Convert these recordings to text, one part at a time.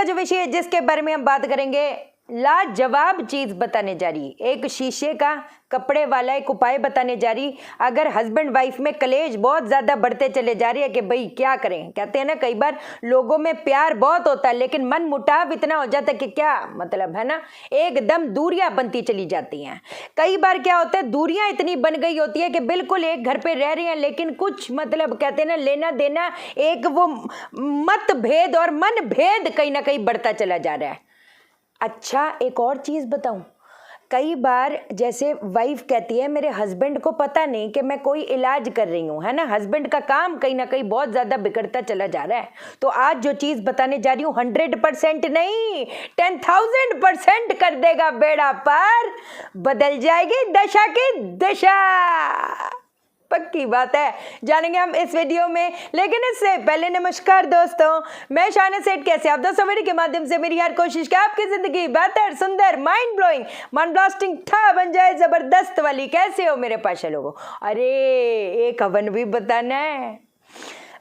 का जो विषय है जिसके बारे में हम बात करेंगे, लाजवाब चीज बताने जा रही, एक शीशे का कपड़े वाला एक उपाय बताने जा रही। अगर हस्बैंड वाइफ में कलेश बहुत ज्यादा बढ़ते चले जा रही है कि भाई क्या करें, कहते हैं ना कई बार लोगों में प्यार बहुत होता है लेकिन मन मुटाव इतना हो जाता है कि क्या मतलब है ना, एकदम दूरियां बनती चली जाती हैं। कई बार क्या होता है, दूरियां इतनी बन गई होती है कि बिल्कुल एक घर पे रह रही हैं लेकिन कुछ मतलब कहते हैं ना लेना देना, एक वो मतभेद और मन भेद कहीं ना कहीं बढ़ता चला जा रहा है। अच्छा एक और चीज बताऊं, कई बार जैसे वाइफ कहती है मेरे हस्बैंड को पता नहीं कि मैं कोई इलाज कर रही हूं, है ना, हस्बैंड का काम कहीं ना कहीं बहुत ज्यादा बिगड़ता चला जा रहा है। तो आज जो चीज बताने जा रही हूं 100% नहीं 10,000% कर देगा बेड़ा पार, बदल जाएगी दशा की दिशा, पक्की बात है, जानेंगे हम इस वीडियो में। लेकिन इससे पहले नमस्कार दोस्तों, मैं शाना सेठ, कैसे आप दोस्तों वीडियो के माध्यम से मेरी हर कोशिश कि आपकी जिंदगी बेहतर, सुंदर, माइंड ब्लोइंग, मन ब्लास्टिंग था बन जाए जबरदस्त वाली। कैसे हो मेरे पाशा लोगों? अरे एक हवन भी बताना है।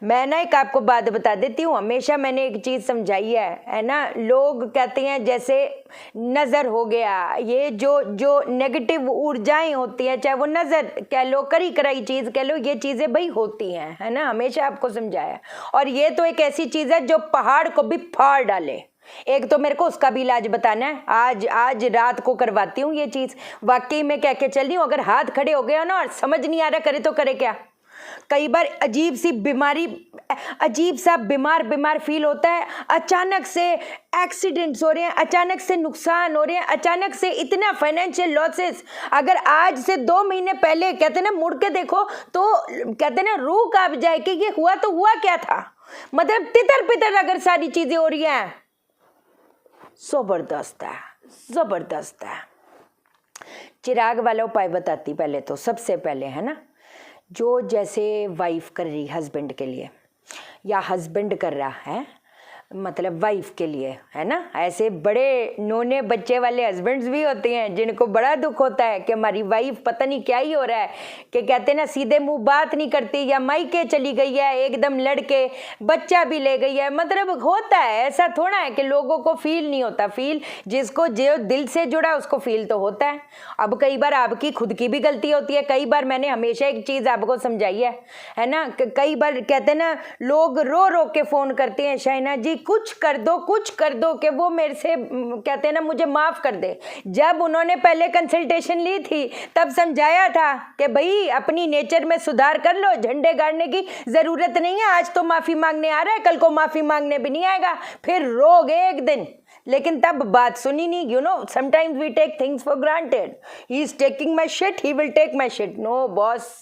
मैं ना एक आपको बात बता देती हूँ, हमेशा मैंने एक चीज़ समझाई है ना, लोग कहते हैं जैसे नज़र हो गया, ये जो नेगेटिव ऊर्जाएं होती हैं, चाहे वो नज़र कह लो, करी कराई चीज़ कह लो, ये चीज़ें भाई होती हैं, है ना, हमेशा आपको समझाया। और ये तो एक ऐसी चीज़ है जो पहाड़ को भी फाड़ डाले। एक तो मेरे को उसका भी इलाज बताना है, आज रात को करवाती हूँ ये चीज़, वाकई में कह के चल रही हूँ। अगर हाथ खड़े हो गया ना और समझ नहीं आ रहा करे तो करे क्या। कई बार अजीब सी बीमारी, अजीब सा बीमार फील होता है, अचानक से एक्सीडेंट्स हो रहे हैं, अचानक से नुकसान हो रहे हैं, अचानक से इतना फाइनेंशियल लॉसेस। अगर आज से 2 महीने पहले कहते ना मुड़ के देखो तो कहते ना रूह कांप जाए कि ये हुआ तो हुआ क्या था, मतलब तितर पितर अगर सारी चीजें हो रही हैं। जबरदस्त है, जबरदस्त है। चिराग वाला उपाय बताती पहले तो, सबसे पहले है ना, जो जैसे वाइफ कर रही हस्बैंड के लिए या हस्बैंड कर रहा है मतलब वाइफ के लिए, है ना, ऐसे बड़े नोने बच्चे वाले हस्बैंड्स भी होते हैं जिनको बड़ा दुख होता है कि हमारी वाइफ पता नहीं क्या ही हो रहा है, कि कहते ना सीधे मुंह बात नहीं करती, या मायके चली गई है एकदम लड़के, बच्चा भी ले गई है, मतलब होता है ऐसा थोड़ा है कि लोगों को फील नहीं होता। फील जिसको जो दिल से जुड़ा उसको फील तो होता है। अब कई बार आपकी खुद की भी गलती होती है, कई बार मैंने हमेशा एक चीज़ आपको समझाई है ना, कई बार कहते ना लोग रो रो के फ़ोन करते हैं, शाइना जी कुछ कर दो कि वो मेरे से कहते हैं ना मुझे माफ़ कर दे। जब उन्होंने पहले कंसल्टेशन ली थी तब समझाया था कि भाई अपनी नेचर में सुधार कर लो, झंडे गाड़ने की ज़रूरत नहीं है, आज तो माफ़ी मांगने आ रहा है कल को माफ़ी मांगने भी नहीं आएगा, फिर रोगे एक दिन। लेकिन तब बात सुनी नहीं, you know sometimes we take things for granted, he is taking my shit, he will take my shit. No boss,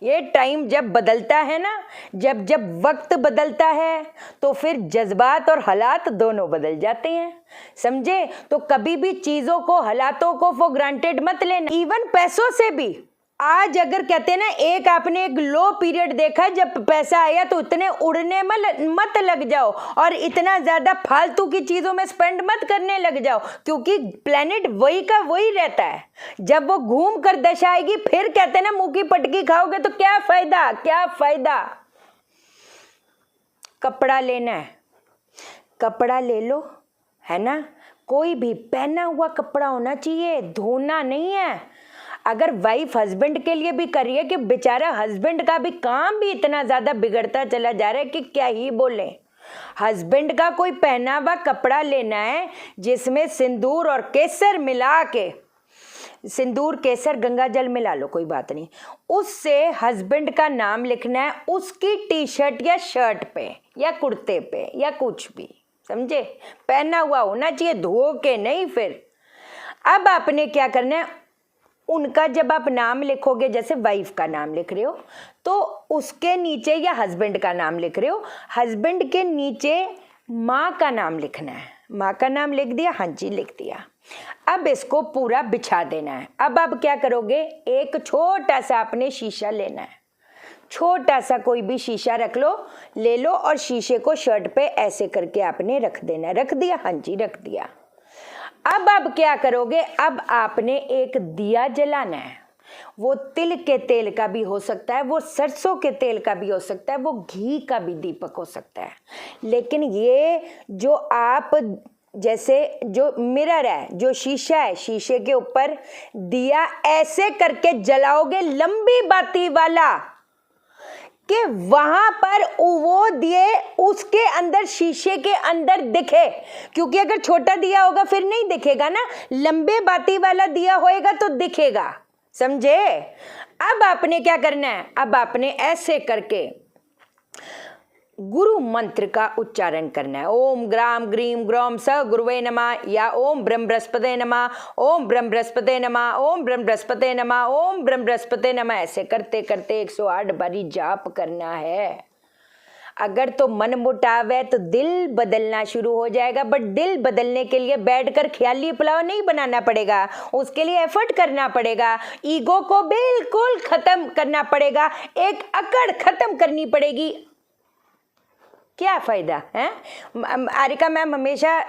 ये टाइम जब बदलता है ना, जब वक्त बदलता है तो फिर जज्बात और हालात दोनों बदल जाते हैं, समझे। तो कभी भी चीज़ों को, हालातों को फॉर ग्रांटेड मत लेना, इवन पैसों से भी। आज अगर कहते हैं ना एक आपने एक लो पीरियड देखा जब पैसा आया तो इतने उड़ने मत लग जाओ और इतना ज़्यादा फालतू की चीज़ों में स्पेंड मत करने लग जाओ, क्योंकि प्लेनेट वही का वही रहता है। जब वो घूम कर दशा आएगी फिर कहते हैं ना मुंह की पटकी खाओगे तो क्या फ़ायदा, क्या फ़ायदा। कपड़ा लेना है, कपड़ा ले लो, है ना, कोई भी पहना हुआ कपड़ा होना चाहिए, धोना नहीं है। अगर वाइफ हस्बैंड के लिए भी कर रही है कि बेचारा हस्बैंड का भी काम भी इतना ज़्यादा बिगड़ता चला जा रहा है कि क्या ही बोले। हस्बैंड का कोई पहना हुआ कपड़ा लेना है जिसमें सिंदूर और केसर मिला के, सिंदूर केसर गंगा जल मिला लो कोई बात नहीं, उससे हस्बैंड का नाम लिखना है उसकी टी शर्ट या शर्ट पे या कुर्ते पे या कुछ भी, समझे, पहना हुआ होना चाहिए, धो के नहीं। फिर अब आपने क्या करना है, उनका जब आप नाम लिखोगे, जैसे वाइफ का नाम लिख रहे हो तो उसके नीचे, या हस्बैंड का नाम लिख रहे हो, हस्बैंड के नीचे माँ का नाम लिखना है। माँ का नाम लिख दिया, हाँ जी लिख दिया। अब इसको पूरा बिछा देना है। अब आप क्या करोगे, एक छोटा सा आपने शीशा लेना है, छोटा सा कोई भी शीशा रख लो, ले लो और शीशे को शर्ट पे ऐसे करके आपने रख देना है। रख दिया, हाँ जी रख दिया। अब क्या करोगे, अब आपने एक दिया जलाना है। वो तिल के तेल का भी हो सकता है, वो सरसों के तेल का भी हो सकता है, वो घी का भी दीपक हो सकता है। लेकिन ये जो आप जैसे जो मिरर है, जो शीशा है, शीशे के ऊपर दिया ऐसे करके जलाओगे लंबी बाती वाला कि वहां पर वो दिए उसके अंदर, शीशे के अंदर दिखे। क्योंकि अगर छोटा दिया होगा फिर नहीं दिखेगा ना, लंबे बाती वाला दिया होएगा तो दिखेगा। समझे? अब आपने क्या करना है, अब आपने ऐसे करके गुरु मंत्र का उच्चारण करना है। ओम ग्राम ग्रीम ग्रोम स गुरुवे नमः, या ओम ब्रह्म बृहस्पते नमः, ओम ब्रह्म बृहस्पते नमः, ओम ब्रह्म बृहस्पते नमः, ओम ब्रह्म बृहस्पते नमः। ऐसे करते करते 108 बारी जाप करना है। अगर तो मन मुटाव है तो दिल बदलना शुरू हो जाएगा। बट दिल बदलने के लिए बैठकर ख्याली पुलाव नहीं बनाना पड़ेगा, उसके लिए एफर्ट करना पड़ेगा। ईगो को बिल्कुल खत्म करना पड़ेगा, एक अकड़ खत्म करनी पड़ेगी। क्या फायदा है? आरिका मैम हमेशा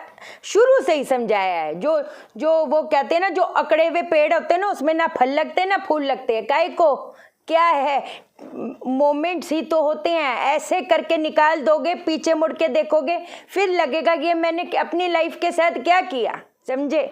शुरू से ही समझाया है, जो वो कहते हैं ना, जो अकड़े हुए पेड़ होते हैं ना, उसमें ना फल लगते ना फूल लगते हैं। काहे को? क्या है, मोमेंट्स ही तो होते हैं। ऐसे करके निकाल दोगे, पीछे मुड़ के देखोगे, फिर लगेगा कि मैंने अपनी लाइफ के साथ क्या किया। समझे?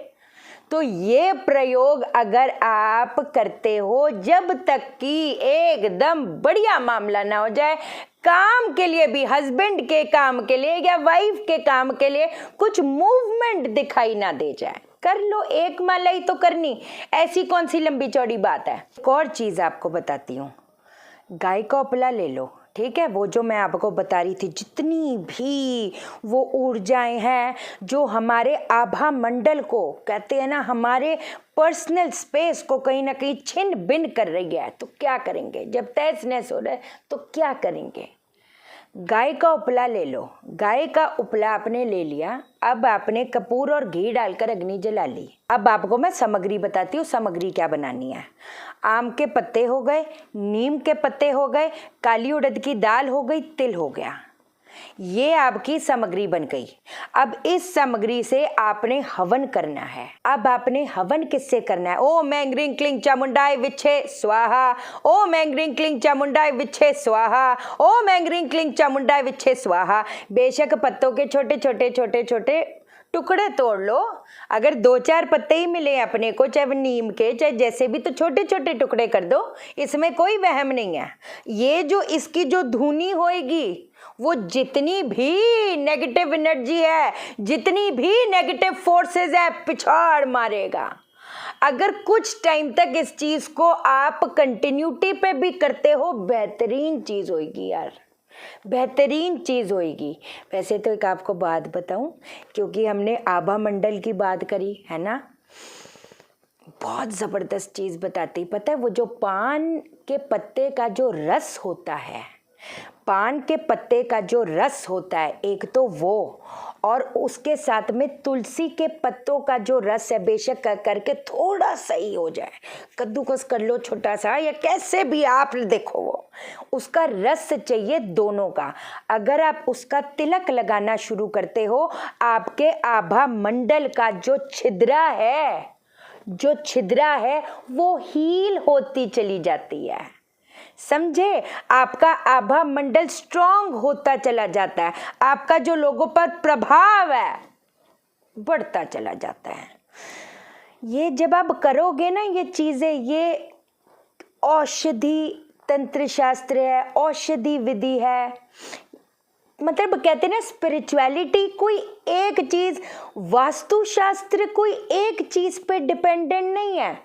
तो ये प्रयोग अगर आप करते हो, जब तक कि एकदम बढ़िया मामला ना हो जाए, काम के लिए भी, हस्बैंड के काम के लिए या वाइफ के काम के लिए कुछ मूवमेंट दिखाई ना दे जाए, कर लो। एक माला ही तो करनी, ऐसी कौन सी लंबी चौड़ी बात है। एक और चीज आपको बताती हूँ, गाय का उपला ले लो, ठीक है? वो जो मैं आपको बता रही थी, जितनी भी वो ऊर्जाएं हैं जो हमारे आभा मंडल को, कहते हैं ना, हमारे पर्सनल स्पेस को कहीं ना कहीं छिन भिन कर रही है, तो क्या करेंगे? जब तहस नहस हो रहा है तो क्या करेंगे? गाय का उपला ले लो। गाय का उपला आपने ले लिया, अब आपने कपूर और घी डालकर अग्नि जला ली। अब आपको मैं सामग्री बताती हूँ, सामग्री क्या बनानी है। आम के पत्ते हो गए, नीम के पत्ते हो गए, काली उड़द की दाल हो गई, तिल हो गया। ये आपकी सामग्री बन गई। अब इस सामग्री से आपने हवन करना है। अब आपने हवन किससे करना है? ओम ऐं ह्रीं क्लीं चामुंडाय विच्छे स्वाहा, ओम ऐं ह्रीं क्लीं चामुंडाय विच्छे स्वाहा, ओम ऐं ह्रीं क्लीं चामुंडाय विच्छे स्वाहा। बेशक पत्तों के छोटे छोटे छोटे छोटे टुकड़े तोड़ लो, अगर 2-4 पत्ते ही मिले अपने को, चाहे नीम के चाहे जैसे भी, तो छोटे छोटे टुकड़े कर दो, इसमें कोई वहम नहीं है। ये जो इसकी जो धुनी होएगी, वो जितनी भी नेगेटिव एनर्जी है, जितनी भी नेगेटिव फोर्सेस है, पिछाड़ मारेगा। अगर कुछ टाइम तक इस चीज को आप कंटिन्यूटी पे भी करते हो, बेहतरीन चीज होगी यार, बेहतरीन चीज होगी। वैसे तो एक आपको बात बताऊं, क्योंकि हमने आभा मंडल की बात करी है ना, बहुत जबरदस्त चीज बताती, पता है? वो जो पान के पत्ते का जो रस होता है, पान के पत्ते का जो रस होता है, एक तो वो, और उसके साथ में तुलसी के पत्तों का जो रस है, बेशक करके थोड़ा सही हो जाए, कद्दूकस कर लो छोटा सा, या कैसे भी आप देखो, वो उसका रस चाहिए दोनों का। अगर आप उसका तिलक लगाना शुरू करते हो, आपके आभा मंडल का जो छिद्रा है वो हील होती चली जाती है। समझे? आपका आभा मंडल स्ट्रांग होता चला जाता है, आपका जो लोगों पर प्रभाव है बढ़ता चला जाता है। ये जब आप करोगे ना, ये चीजें, ये औषधि तंत्र शास्त्र है, औषधि विधि है। मतलब कहते हैं ना, स्पिरिचुअलिटी कोई एक चीज, वास्तुशास्त्र कोई एक चीज पे डिपेंडेंट नहीं है।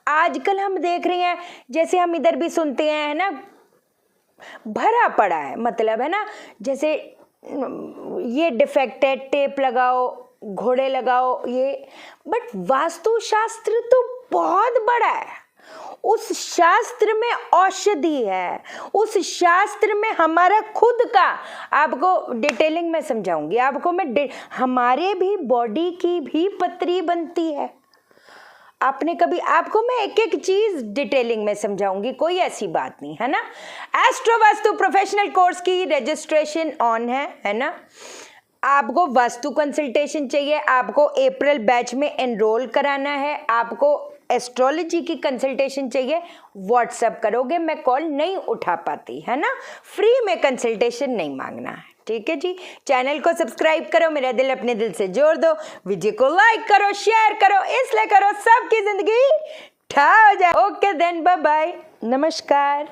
आजकल हम देख रहे हैं, जैसे हम इधर भी सुनते हैं, है ना, भरा पड़ा है, मतलब है ना, जैसे ये डिफेक्ट है, टेप लगाओ, घोड़े लगाओ, ये। बट वास्तुशास्त्र तो बहुत बड़ा है, उस शास्त्र में औषधि है, उस शास्त्र में हमारा खुद का, आपको डिटेलिंग में समझाऊंगी आपको मैं, हमारे भी बॉडी की भी पतरी बनती है। आपने कभी, आपको मैं एक एक चीज डिटेलिंग में समझाऊंगी, कोई ऐसी बात नहीं है ना। एस्ट्रो वास्तु प्रोफेशनल कोर्स की रजिस्ट्रेशन ऑन है ना। आपको वास्तु कंसल्टेशन चाहिए, आपको अप्रैल बैच में एनरोल कराना है, आपको एस्ट्रोलॉजी की कंसल्टेशन चाहिए व्हाट्सएप करोगे, मैं कॉल नहीं उठा पाती, है ना। फ्री में कंसल्टेशन नहीं मांगना है, ठीक है जी। चैनल को सब्सक्राइब करो, मेरा दिल अपने दिल से जोड़ दो, वीडियो को लाइक करो, शेयर करो, इसलिए करो सबकी जिंदगी ठा हो जाए। ओके देन, बाय बाय, नमस्कार।